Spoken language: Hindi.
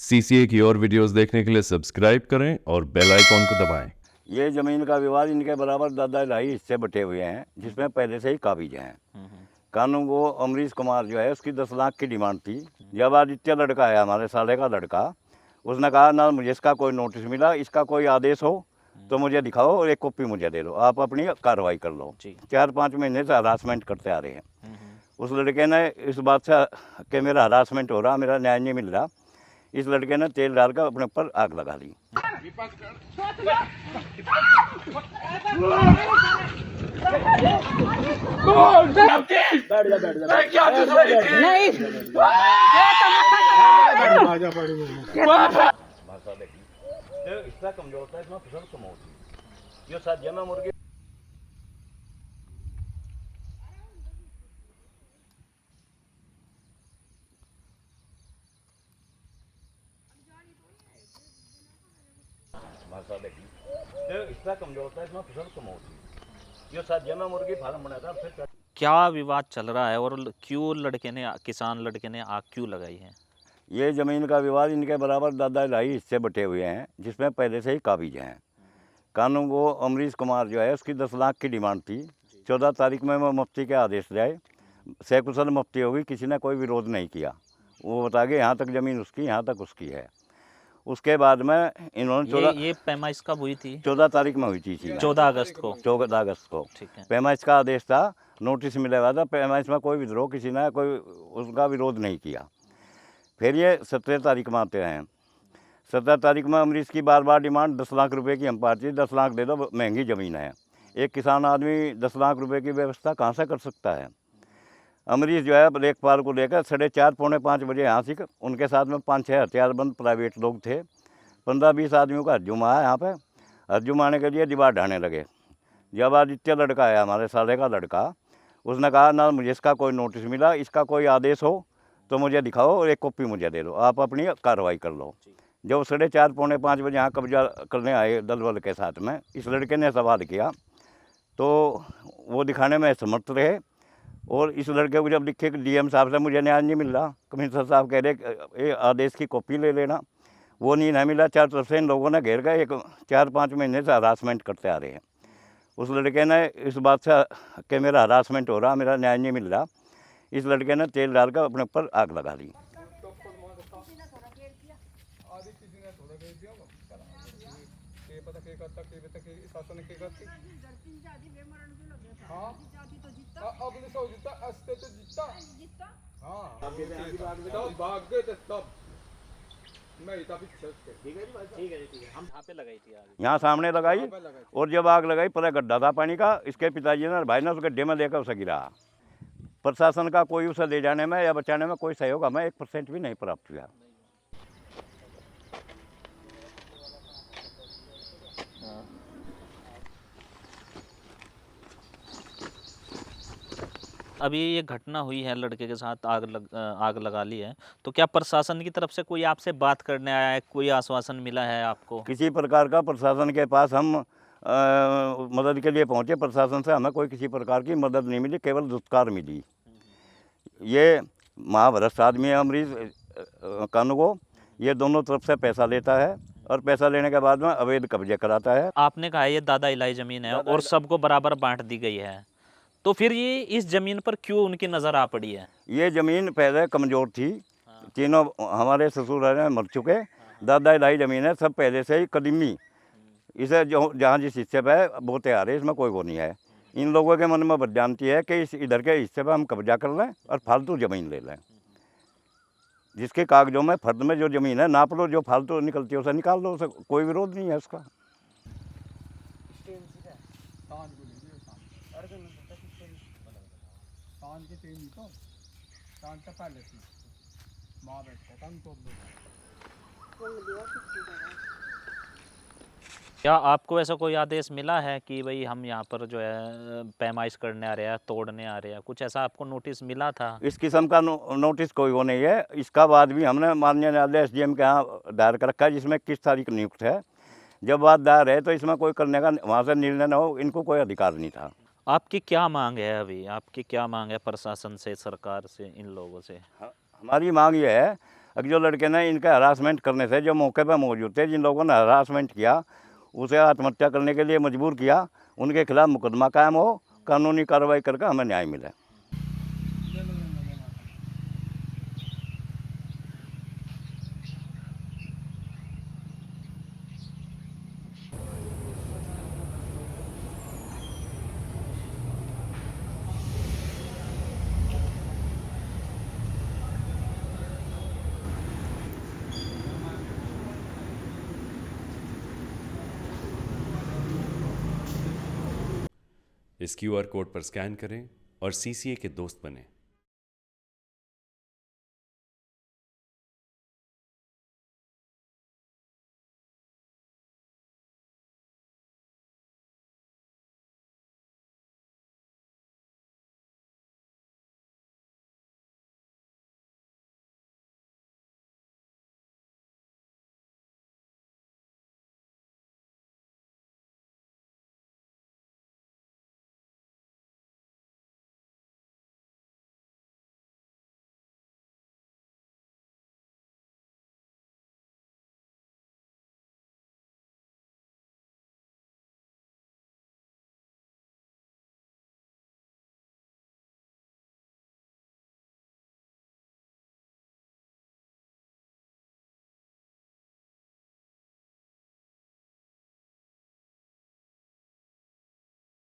सीसीए की और वीडियोस देखने के लिए सब्सक्राइब करें और बेल आइकॉन को दबाएं। ये ज़मीन का विवाद इनके बराबर दादा ढाई हिस्से बटे हुए हैं, जिसमें पहले से ही काबिज हैं। कानून वो अमरीश कुमार जो है उसकी 10 लाख की डिमांड थी। जब आदित्य लड़का है हमारे साले का लड़का, उसने कहा ना मुझे इसका कोई नोटिस मिला, इसका कोई आदेश हो तो मुझे दिखाओ और एक कॉपी मुझे दे दो, आप अपनी कार्रवाई कर लो। 4-5 महीने से हरासमेंट करते आ रहे हैं। उस लड़के ने इस बात से कि मेरा हरासमेंट हो रहा, मेरा न्याय नहीं मिल रहा, इस लड़के ने तेल डाल कर अपने ऊपर आग लगा दी। इसका कमजोर होता है, इसमें फसल कम होती है। ये साथ जमा मुर्गी भाषा देखी, इसका कमजोर होता है, इसमें फसल कम होती है। ये साथ जमा मुर्गी फार्म बनाया था, फिर क्या विवाद चल रहा है और क्यों किसान लड़के ने आग क्यों लगाई है? ये ज़मीन का विवाद इनके बराबर दादा ढाई हिस्से बटे हुए हैं, जिसमें पहले से ही काबिज हैं। कानून वो अमरीश कुमार जो है उसकी 10 लाख की डिमांड थी। 14 तारीख में वो मुफ्ती के आदेश जाए, सैकुशल मुफ्ती होगी, किसी ने कोई विरोध नहीं किया। वो बता गए यहाँ तक ज़मीन उसकी, यहाँ तक उसकी है। उसके बाद में इन्होंने ये पैमाइश कब हुई थी? 14 तारीख में हुई थी 14 अगस्त को। 14 अगस्त को ठीक है। पैमाइश का आदेश था, नोटिस मिला हुआ था। पैमाइश में कोई विद्रोह, किसी ने कोई उसका विरोध नहीं किया। फिर ये 17 तारीख में आते हैं। 17 तारीख में अमरीश की बार बार डिमांड 10 लाख रुपए की हम पार्टी, 10 लाख दे दो, महंगी ज़मीन है। एक किसान आदमी 10 लाख रुपए की व्यवस्था कहाँ से कर सकता है। अमरीश जो है लेखपाल को लेकर 4:30 पौने 5 बजे यहाँ से, उनके साथ में 5-6 हथियारबंद प्राइवेट लोग थे। 15-20 आदमियों का हजूम आया यहाँ पे। हजूम आने के लिए दीवार ढाने लगे। जब आदित्य लड़का है हमारे साले का लड़का, उसने कहा ना मुझे इसका कोई नोटिस मिला, इसका कोई आदेश हो तो मुझे दिखाओ और एक कॉपी मुझे दे दो, आप अपनी कार्रवाई कर लो। जब 4:30 पौने 5 बजे यहाँ कब्जा करने आए दल बल के साथ में, इस लड़के ने सवाल किया तो वो दिखाने में समर्थ रहे। और इस लड़के को जब लिखे कि डीएम साहब से मुझे न्याय नहीं मिल रहा, कमिश्नर साहब कह रहे आदेश की कॉपी ले लेना, वो नहीं मिला। चार तरफ से इन लोगों ने घेर गए। 4-5 महीने से हरासमेंट करते आ रहे हैं। उस लड़के ने इस बात से कि मेरा हरासमेंट हो रहा, मेरा न्याय नहीं मिल रहा, इस लड़के ने तेल डाल कर अपने ऊपर आग लगा दी। हम यहाँ पे लगाई थी आग। यहाँ सामने लगाई, और जब आग लगाई पूरा गड्ढा था पानी का, इसके पिताजी ने भाई ने उस गड्ढे में लेकर उसे गिरा। प्रशासन का कोई उसे ले जाने में या बचाने में कोई सहयोग हमें 1% भी नहीं प्राप्त हुआ। अभी ये घटना हुई है, लड़के के साथ आग लगा ली है, तो क्या प्रशासन की तरफ से कोई आपसे बात करने आया है, कोई आश्वासन मिला है आपको? किसी प्रकार का प्रशासन के पास हम मदद के लिए पहुँचे, प्रशासन से हमें कोई किसी प्रकार की मदद नहीं मिली, केवल दुत्कार मिली। ये महाभ्रष्ट आदमी है अमरीश कानूगो, ये दोनों तरफ से पैसा लेता है और पैसा लेने के बाद में अवैध कब्जे कराता है। आपने कहा ये दादा इलाई जमीन है और सबको बराबर बांट दी गई है, तो फिर ये इस जमीन पर क्यों उनकी नज़र आ पड़ी है? ये ज़मीन पहले कमज़ोर थी। तीनों हमारे ससुर मर चुके, दादा इलाई ज़मीन है, सब पहले से ही कदीमी। इसे जो जहाँ जिस हिस्से पे है बोते आ रहे, इसमें कोई वो नहीं है। इन लोगों के मन में बदजानती है कि इस इधर के हिस्से पे हम कब्जा कर लें और फालतू ज़मीन ले लें। जिसके कागजों में फर्द में जो ज़मीन है नाप लो, जो फालतू निकलती है उसे निकाल दो, उसे कोई विरोध नहीं है उसका। क्या आपको ऐसा कोई आदेश मिला है कि भाई हम यहाँ पर जो है पैमाइश करने आ रहे हैं, तोड़ने आ रहे हैं, कुछ ऐसा आपको नोटिस मिला था? इस किस्म का नोटिस कोई वो नहीं है। इसका बाद भी हमने माननीय न्यायालय एसडीएम के यहाँ दायर कर रखा है, जिसमें किस तारीख नियुक्त है। जब बात दायर है तो इसमें कोई करने का वहाँ से निर्णय न हो, इनको कोई अधिकार नहीं था। आपकी क्या मांग है अभी? आपकी क्या मांग है प्रशासन से, सरकार से, इन लोगों से? हमारी मांग ये है, अब जो लड़के ने इनका हरासमेंट करने से जो मौके पर मौजूद थे, जिन लोगों ने हरासमेंट किया, उसे आत्महत्या करने के लिए मजबूर किया, उनके खिलाफ मुकदमा कायम हो, कानूनी कार्रवाई करके हमें न्याय मिले। इस क्यूआर कोड पर स्कैन करें और सीसीए के दोस्त बनें।